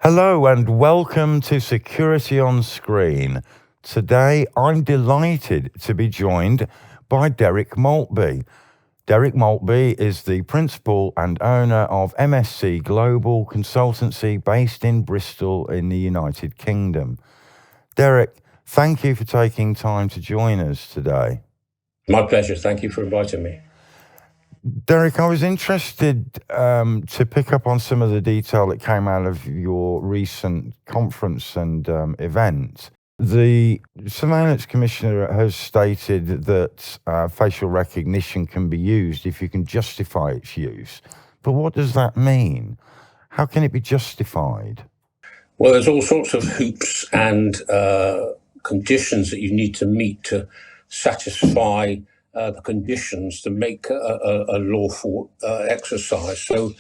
Hello and welcome to Security on Screen. Today I'm delighted to be joined by Derek Maltby. Derek Maltby is the principal and owner of MSC Global Consultancy based in Bristol in the United Kingdom. Derek, thank you for taking time to join us today. My pleasure. Thank you for inviting me. Derek, I was interested to pick up on some of the detail that came out of your recent conference and event. The Surveillance Commissioner has stated that facial recognition can be used if you can justify its use. But what does that mean? How can it be justified? Well, there's all sorts of hoops and conditions that you need to meet to satisfy the conditions to make a lawful exercise. So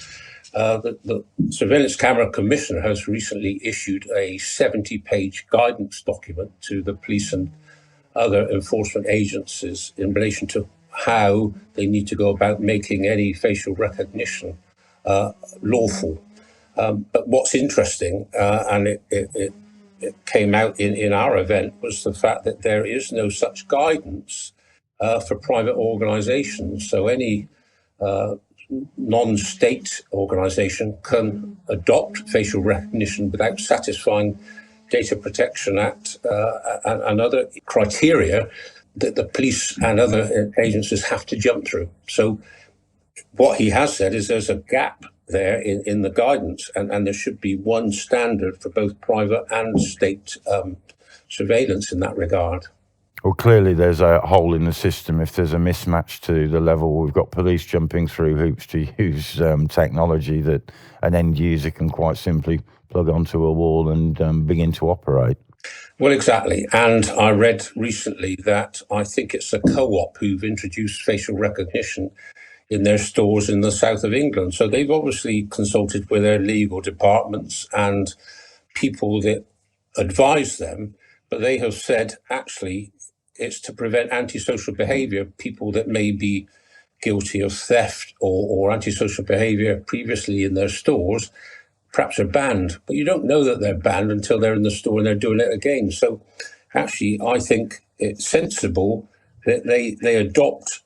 the Surveillance Camera Commissioner has recently issued a 70-page guidance document to the police and other enforcement agencies in relation to how they need to go about making any facial recognition lawful. But what's interesting, and it came out in our event, was the fact that there is no such guidance for private organizations. So any non-state organization can adopt facial recognition without satisfying Data Protection Act and other criteria that the police and other agencies have to jump through. So what he has said is there's a gap there in the guidance, and there should be one standard for both private and state surveillance in that regard. Well, clearly there's a hole in the system if there's a mismatch to the level. We've got police jumping through hoops to use technology that an end user can quite simply plug onto a wall and begin to operate. Well, exactly. And I read recently that I think it's a co-op who've introduced facial recognition in their stores in the south of England. So they've obviously consulted with their legal departments and people that advise them, but they have said, actually, it's to prevent antisocial behavior. People that may be guilty of theft or antisocial behavior previously in their stores perhaps are banned, but you don't know that they're banned until they're in the store and they're doing it again. So actually, I think it's sensible that they adopt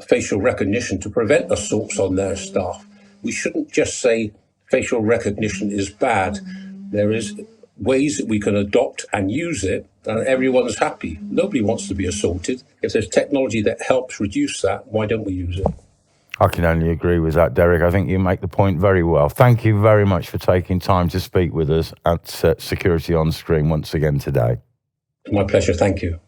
facial recognition to prevent assaults on their staff. We shouldn't just say facial recognition is bad. There is ways that we can adopt and use it, and everyone's happy. Nobody wants to be assaulted. If there's technology that helps reduce that, why don't we use it? I can only agree with that, Derek. I think you make the point very well. Thank you very much for taking time to speak with us at Security on Screen once again today. My pleasure. Thank you.